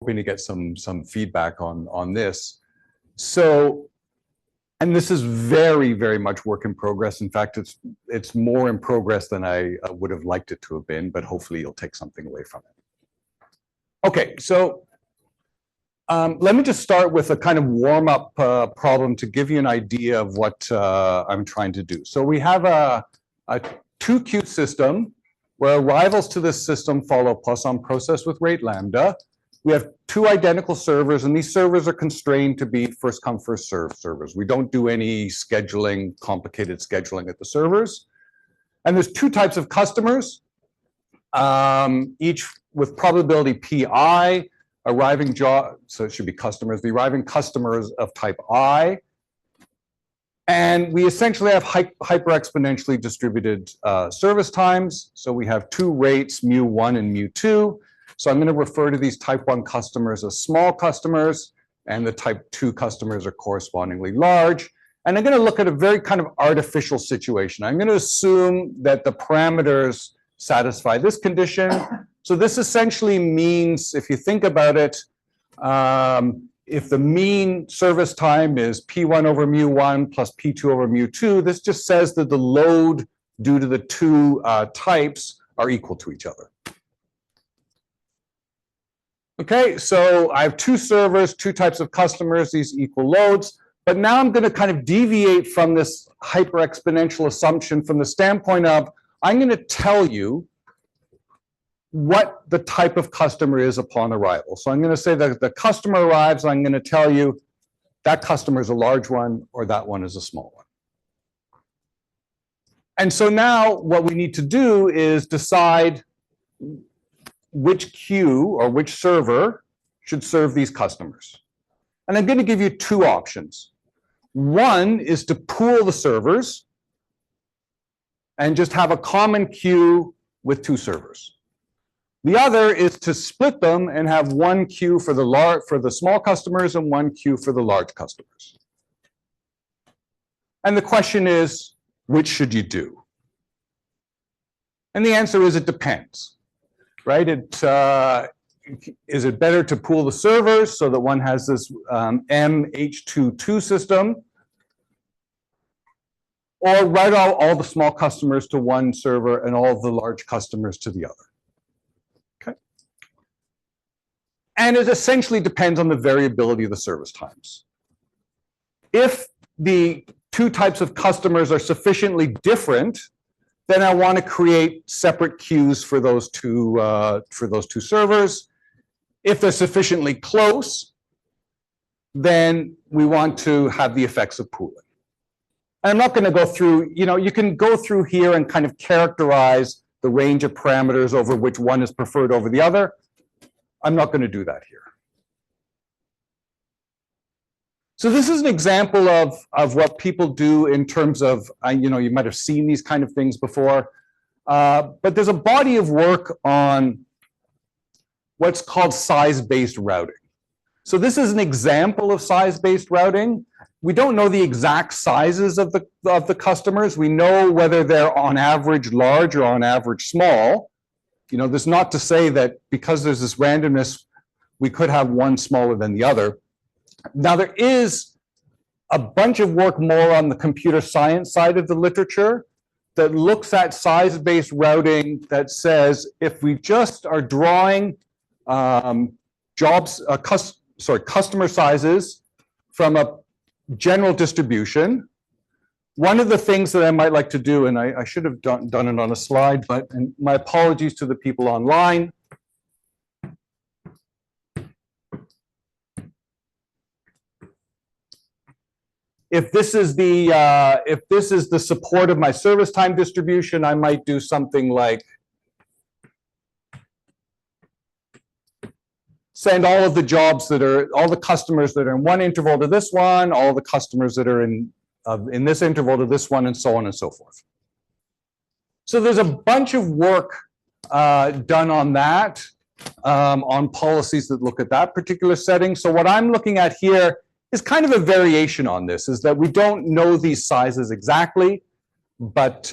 hoping to get some feedback on this. So, and this is very, very much work in progress. In fact, it's more in progress than I would have liked it to have been, but hopefully you'll take something away from it. Okay, so let me just start with a kind of warm-up problem to give you an idea of what I'm trying to do. So we have a 2-queue system where arrivals to this system follow Poisson process with rate lambda. We have 2 identical servers, and these servers are constrained to be first come, first served servers. We don't do any scheduling, complicated scheduling at the servers. And there's 2 types of customers, each with probability pi, arriving job, so it should be customers, the arriving customers of type I. And we essentially have hyper-exponentially distributed service times. So we have 2 rates, mu1 and mu2. So I'm going to refer to these type 1 customers as small customers, and the type 2 customers are correspondingly large. And I'm going to look at a very kind of artificial situation. I'm going to assume that the parameters satisfy this condition. So this essentially means, if you think about it, if the mean service time is P1 over mu1 plus P2 over mu2, this just says that the load due to the 2 types are equal to each other. Okay, so I have 2 servers, 2 types of customers, these equal loads. But now I'm going to kind of deviate from this hyper-exponential assumption from the standpoint of, I'm going to tell you what the type of customer is upon arrival. So I'm going to say that the customer arrives, I'm going to tell you that customer is a large one or that one is a small one. And so now what we need to do is decide which queue or which server should serve these customers. And I'm going to give you 2 options. One is to pool the servers and just have a common queue with 2 servers. The other is to split them and have 1 queue for the small customers and 1 queue for the large customers. And the question is, which should you do? And the answer is it depends, right? Is it better to pool the servers so that one has this MH22 system, or route all the small customers to 1 server and all the large customers to the other? Okay. And it essentially depends on the variability of the service times. If the 2 types of customers are sufficiently different, then I want to create separate queues for those 2 servers. If they're sufficiently close, then we want to have the effects of pooling. And I'm not going to go through, you can go through here and kind of characterize the range of parameters over which one is preferred over the other. I'm not going to do that here. So this is an example of what people do in terms of, you might have seen these kind of things before, but there's a body of work on what's called size-based routing. So this is an example of size-based routing. We don't know the exact sizes of the customers. We know whether they're on average large or on average small. There's not to say that because there's this randomness, we could have one smaller than the other. Now, there is a bunch of work more on the computer science side of the literature that looks at size-based routing that says if we just are drawing customer sizes from a general distribution, one of the things that I might like to do, and I should have done it on a slide, but and my apologies to the people online. If this is the support of my service time distribution, I might do something like send all of the jobs all the customers that are in one interval to this one, all the customers that are in this interval to this one, and so on and so forth. So there's a bunch of work done on that, on policies that look at that particular setting. So what I'm looking at here is kind of a variation on this, is that we don't know these sizes exactly, but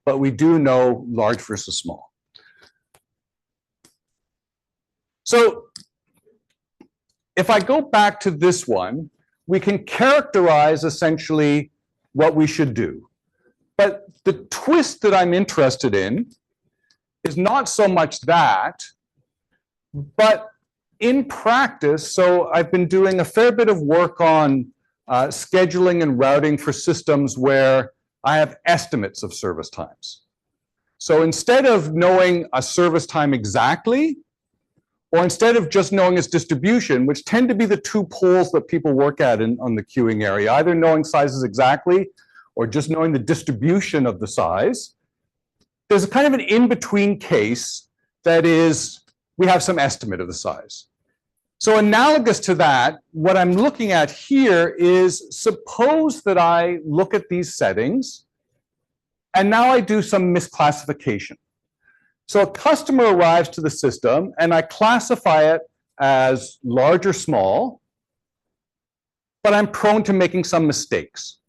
we do know large versus small. So if I go back to this one, we can characterize essentially what we should do. But the twist that I'm interested in is not so much that, but in practice, so I've been doing a fair bit of work on scheduling and routing for systems where I have estimates of service times. So instead of knowing a service time exactly, or instead of just knowing its distribution, which tend to be the two poles that people work at on the queuing area, either knowing sizes exactly or just knowing the distribution of the size, there's a kind of an in-between case that is, we have some estimate of the size. So analogous to that, what I'm looking at here is, suppose that I look at these settings, and now I do some misclassification. So a customer arrives to the system, and I classify it as large or small, but I'm prone to making some mistakes.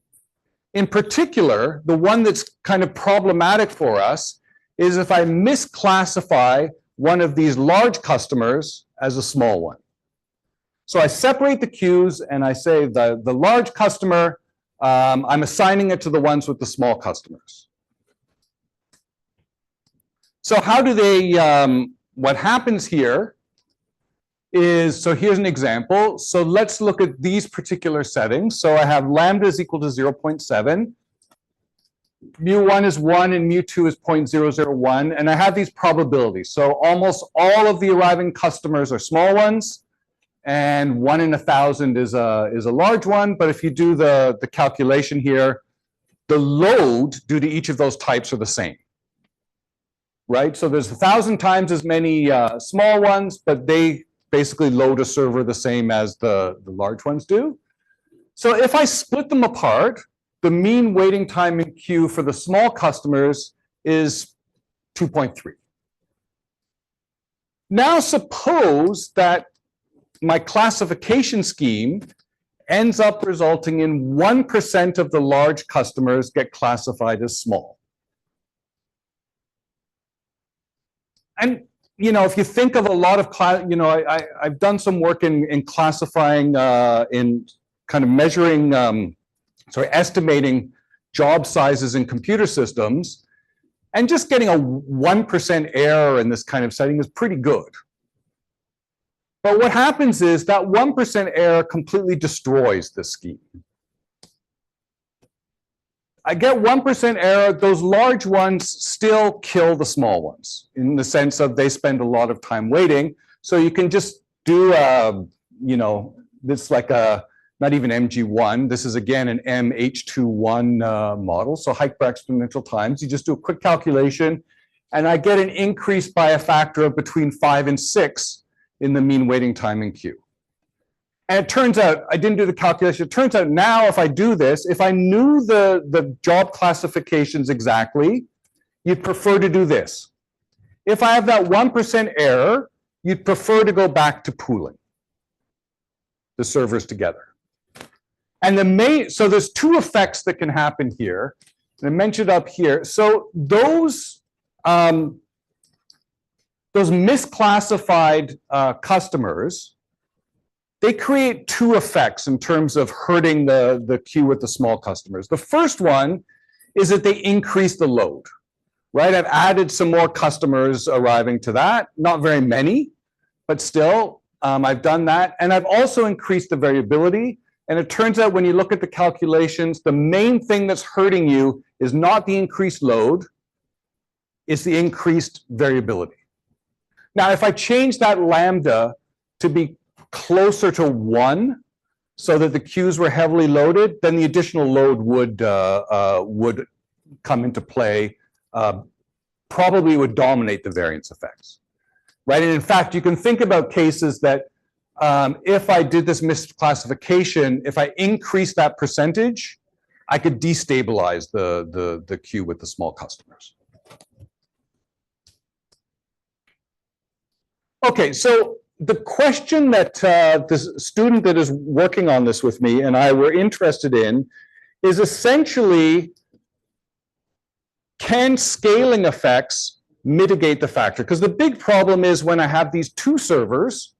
In particular, the one that's kind of problematic for us is if I misclassify one of these large customers as a small one. So I separate the queues and I say the large customer, I'm assigning it to the ones with the small customers. So how do they, what happens here is, so here's an example. So let's look at these particular settings. So I have lambda is equal to 0.7. mu1 is 1 and mu2 is 0.001, and I have these probabilities. So almost all of the arriving customers are small ones, and 1 in 1,000 is a large one. But if you do the calculation here, the load due to each of those types are the same, right? So there's 1,000 times as many small ones, but they basically load a server the same as the large ones do. So if I split them apart, the mean waiting time in queue for the small customers is 2.3. Now suppose that my classification scheme ends up resulting in 1% of the large customers get classified as small. And you know, if you think of a lot of I've done some work in classifying, in kind of measuring, estimating job sizes in computer systems, and just getting a 1% error in this kind of setting is pretty good. But what happens is that 1% error completely destroys the scheme. I get 1% error, those large ones still kill the small ones in the sense of they spend a lot of time waiting. So you can just do, this like a, not even MG1, this is again an MH21 model, so height per exponential times. You just do a quick calculation, and I get an increase by a factor of between 5 and 6 in the mean waiting time in queue. And it turns out, I didn't do the calculation, it turns out now if I do this, if I knew the job classifications exactly, you'd prefer to do this. If I have that 1% error, you'd prefer to go back to pooling the servers together. And so there's two effects that can happen here, and I mentioned up here. So those misclassified customers, they create two effects in terms of hurting the queue with the small customers. The first one is that they increase the load, right? I've added some more customers arriving to that, not very many, but still, I've done that. And I've also increased the variability. And it turns out when you look at the calculations, the main thing that's hurting you is not the increased load, it's the increased variability. Now, if I change that lambda to be closer to 1, so that the queues were heavily loaded, then the additional load would come into play. Probably would dominate the variance effects, right? And in fact, you can think about cases that if I did this misclassification, if I increase that percentage, I could destabilize the queue with the small customers. Okay, so the question that the student that is working on this with me and I were interested in is essentially, can scaling effects mitigate the factor? Because the big problem is when I have these two servers,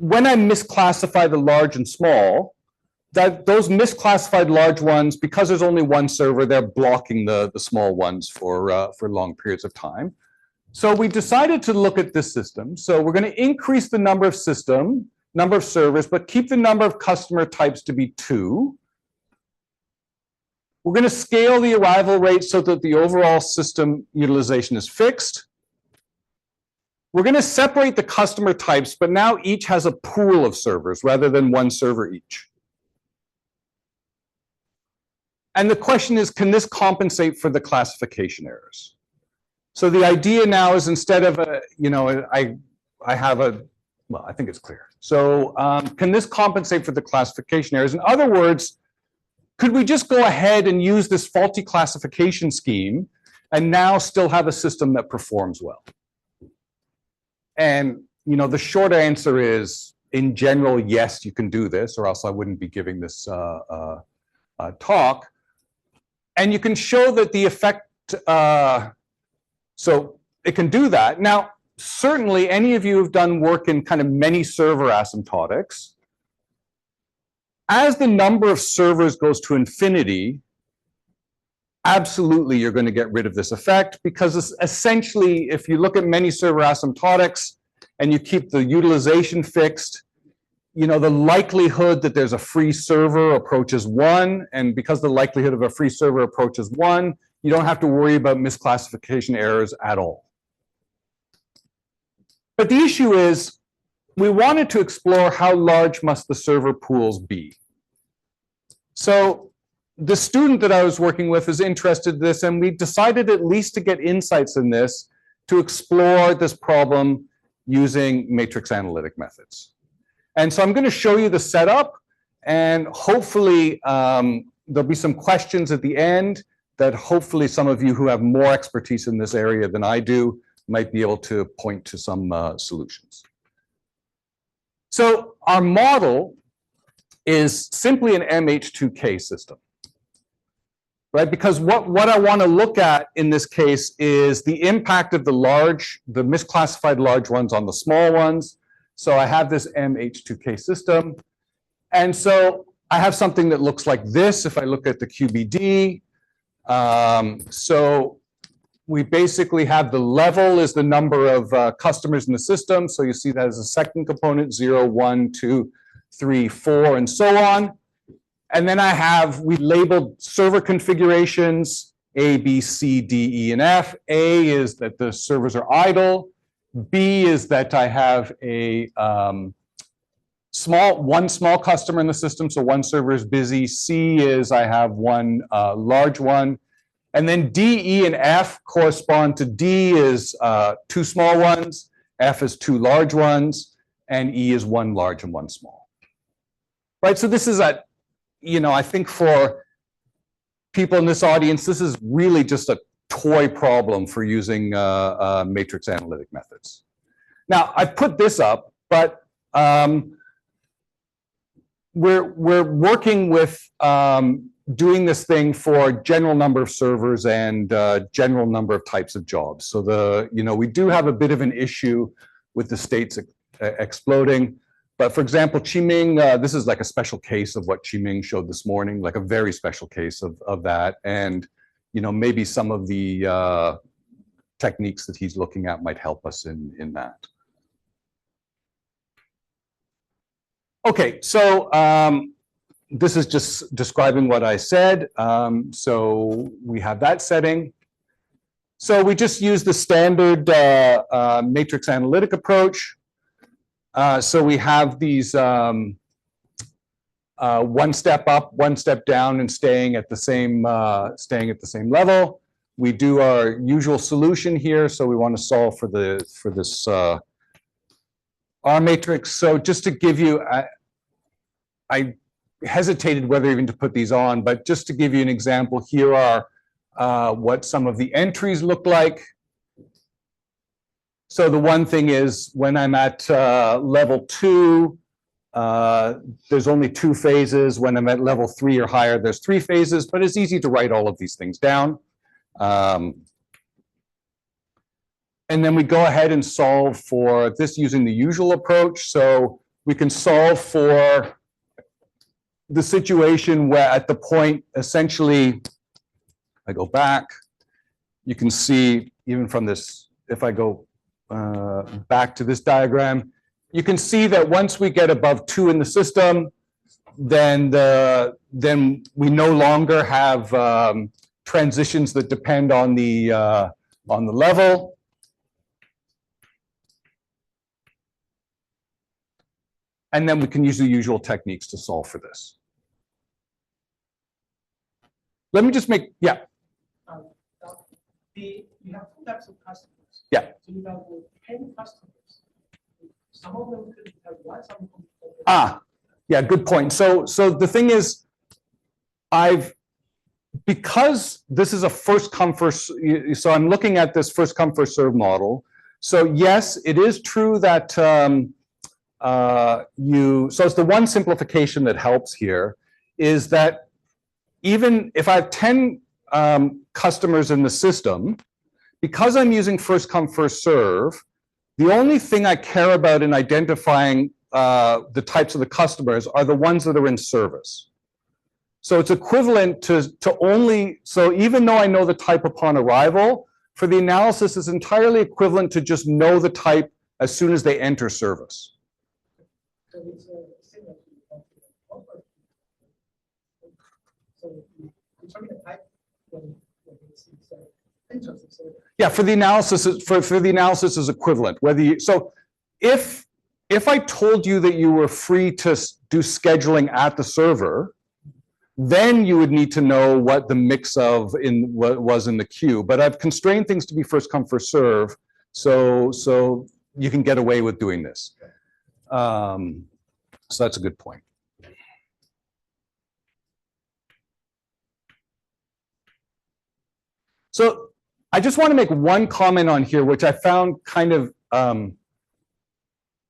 when I misclassify the large and small, that those misclassified large ones, because there's only one server, they're blocking the small ones for long periods of time. So we decided to look at this system. So we're going to increase the number of servers, but keep the number of customer types to be 2. We're going to scale the arrival rate so that the overall system utilization is fixed. We're going to separate the customer types, but now each has a pool of servers rather than one server each. And the question is, can this compensate for the classification errors? So the idea now is, instead of I think it's clear. So can this compensate for the classification errors? In other words, could we just go ahead and use this faulty classification scheme and now still have a system that performs well? And the short answer is, in general, yes, you can do this, or else I wouldn't be giving this talk. And you can show that the effect, so it can do that. Now, certainly, any of you who've done work in kind of many server asymptotics, as the number of servers goes to infinity, absolutely you're going to get rid of this effect, because essentially, if you look at many server asymptotics and you keep the utilization fixed, the likelihood that there's a free server approaches 1, and because the likelihood of a free server approaches 1, you don't have to worry about misclassification errors at all. But the issue is, we wanted to explore how large must the server pools be. So the student that I was working with is interested in this, and we decided at least to get insights in this to explore this problem using matrix-analytic methods. And so I'm going to show you the setup, and hopefully there'll be some questions at the end that hopefully some of you who have more expertise in this area than I do might be able to point to some solutions. So our model is simply an MH2K system, right? Because what I want to look at in this case is the impact of the misclassified large ones on the small ones. So I have this MH2K system. And so I have something that looks like this if I look at the QBD. So we basically have the level is the number of customers in the system. So you see that as a second component, 0, 1, 2, 3, 4, and so on. And then we labeled server configurations, A, B, C, D, E, and F. A is that the servers are idle. B is that I have one small customer in the system, so one server is busy. C is I have one large one. And then D, E, and F correspond to D is 2 small ones, F is 2 large ones, and E is 1 large and 1 small. Right, so this is I think for people in this audience, this is really just a toy problem for using matrix analytic methods. Now, I put this up, but we're working with doing this thing for general number of servers and general number of types of jobs. So we do have a bit of an issue with the states exploding. But for example, Qiming, this is like a special case of what Qiming showed this morning, like a very special case of that. And maybe some of the techniques that he's looking at might help us in that. Okay, so this is just describing what I said. So we have that setting. So we just use the standard matrix analytic approach. So we have these one step up, one step down, and staying at the same level. We do our usual solution here. So we want to solve for this R matrix. So just to give you, I hesitated whether even to put these on, but just to give you an example, here are what some of the entries look like. So the one thing is, when I'm at level 2, there's only 2 phases. When I'm at level 3 or higher, there's 3 phases, but it's easy to write all of these things down. And then we go ahead and solve for this using the usual approach. So we can solve for the situation where at the point, essentially, I go back, you can see even from this, if I go back to this diagram, you can see that once we get above 2 in the system, then we no longer have transitions that depend on the level. And then we can use the usual techniques to solve for this. Let me just make, yeah. You have 2 types of customers. Yeah. So you have 10 customers. Some of them could have 1, some of them could have 1. Ah, yeah, good point. So the thing is, because this is a first come first, so I'm looking at this first come first serve model. So yes, it is true that so it's the one simplification that helps here is that even if I have 10 customers in the system, because I'm using first come first serve, the only thing I care about in identifying the types of the customers are the ones that are in service. So it's equivalent to only, so even though I know the type upon arrival, for the analysis it's entirely equivalent to just know the type as soon as they enter service. So it's similar to so you determine the type when it's enters the service. Yeah, for the analysis, for the analysis is equivalent. Whether you, so if I told you that you were free to do scheduling at the server, then you would need to know what the mix of what was in the queue. But I've constrained things to be first come first serve, so you can get away with doing this. So that's a good point. So I just want to make one comment on here, which I found kind of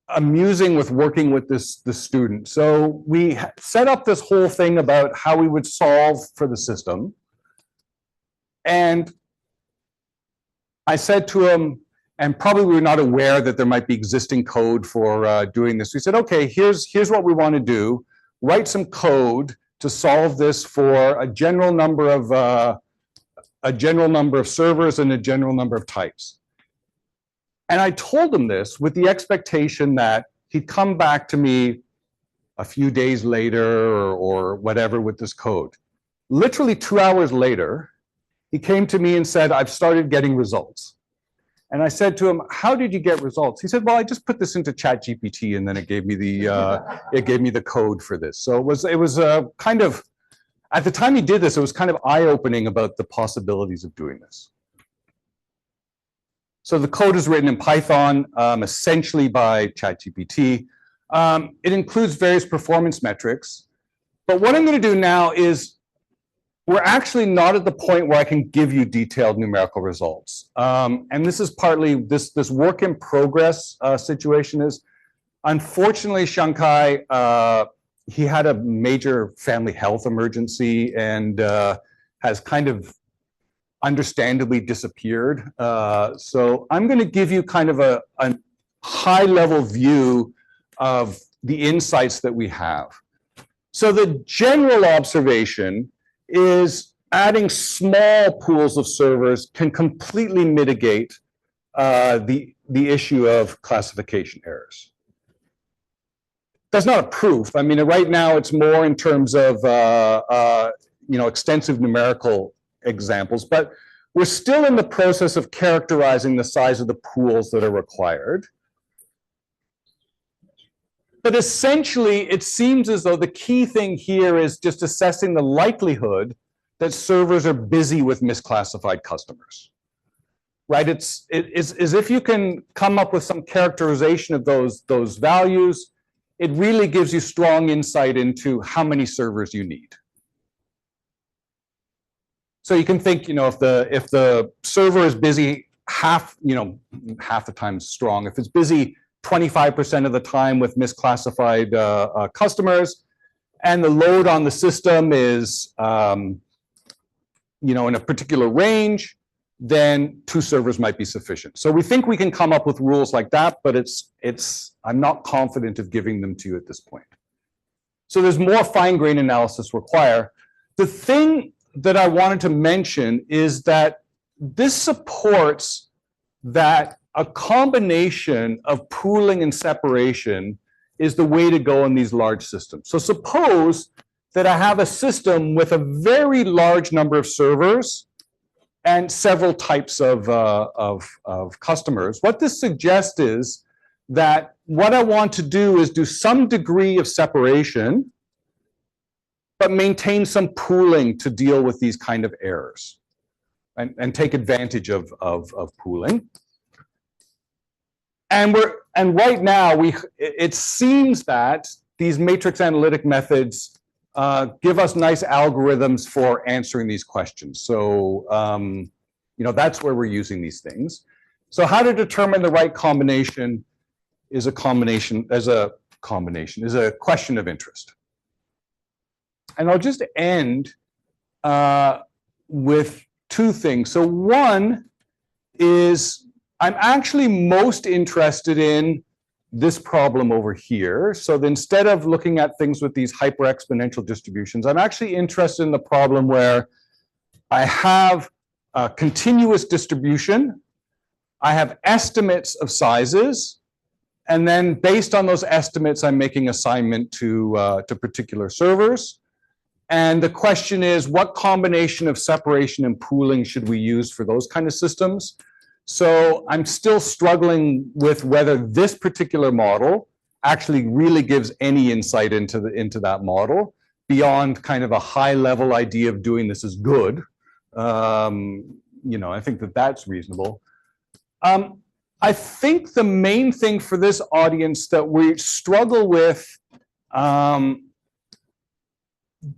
amusing with working with the student. So we set up this whole thing about how we would solve for the system. And I said to him, and probably we were not aware that there might be existing code for doing this. We said, okay, here's what we want to do. Write some code to solve this for a general number of servers and a general number of types. And I told him this with the expectation that he'd come back to me a few days later or whatever with this code. Literally 2 hours later, he came to me and said, I've started getting results. And I said to him, how did you get results? He said, well, I just put this into ChatGPT and then it gave me the code for this. So it was kind of, at the time he did this, it was kind of eye-opening about the possibilities of doing this. So the code is written in Python, essentially by ChatGPT. It includes various performance metrics. But what I'm going to do now is, we're actually not at the point where I can give you detailed numerical results. And this is partly, this work in progress situation is, unfortunately, Shankai, he had a major family health emergency and has kind of understandably disappeared. So I'm going to give you kind of a high-level view of the insights that we have. So the general observation is adding small pools of servers can completely mitigate the issue of classification errors. That's not a proof. I mean, right now it's more in terms of extensive numerical examples, but we're still in the process of characterizing the size of the pools that are required. But essentially, it seems as though the key thing here is just assessing the likelihood that servers are busy with misclassified customers, right? It's as if you can come up with some characterization of those values, it really gives you strong insight into how many servers you need. So you can think, if the server is busy half the time strong, if it's busy 25% of the time with misclassified customers, and the load on the system is, in a particular range, then 2 servers might be sufficient. So we think we can come up with rules like that, but I'm not confident of giving them to you at this point. So there's more fine-grained analysis required. The thing that I wanted to mention is that this supports that a combination of pooling and separation is the way to go in these large systems. So suppose that I have a system with a very large number of servers and several types of customers. What this suggests is that what I want to do is do some degree of separation, but maintain some pooling to deal with these kind of errors and take advantage of pooling. And right now, it seems that these matrix-analytic methods give us nice algorithms for answering these questions. So, that's where we're using these things. So how to determine the right combination is a question of interest. And I'll just end with 2 things. So one is I'm actually most interested in this problem over here. So instead of looking at things with these hyper-exponential distributions, I'm actually interested in the problem where I have a continuous distribution, I have estimates of sizes, and then based on those estimates, I'm making assignment to particular servers. And the question is, what combination of separation and pooling should we use for those kind of systems? So I'm still struggling with whether this particular model actually really gives any insight into that model beyond kind of a high-level idea of doing this is good. I think that's reasonable. I think the main thing for this audience that we struggle with,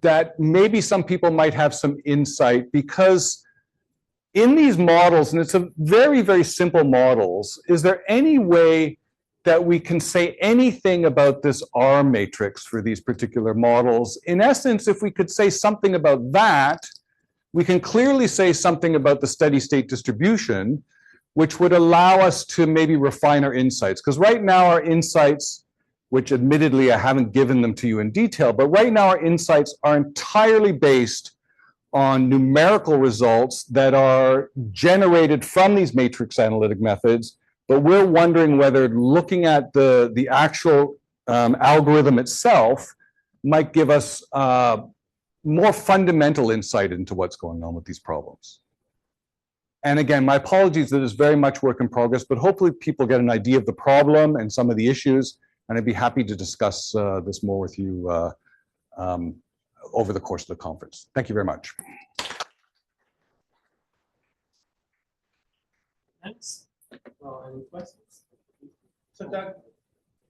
that maybe some people might have some insight, because in these models, and it's a very, very simple models, is there any way that we can say anything about this R matrix for these particular models? In essence, if we could say something about that, we can clearly say something about the steady state distribution, which would allow us to maybe refine our insights. Because right now our insights, which admittedly I haven't given them to you in detail, but right now our insights are entirely based on numerical results that are generated from these matrix analytic methods, but we're wondering whether looking at the actual algorithm itself might give us more fundamental insight into what's going on with these problems. And again, my apologies that it's very much work in progress, but hopefully people get an idea of the problem and some of the issues, and I'd be happy to discuss this more with you over the course of the conference. Thank you very much. Thanks. Any questions? So Doug,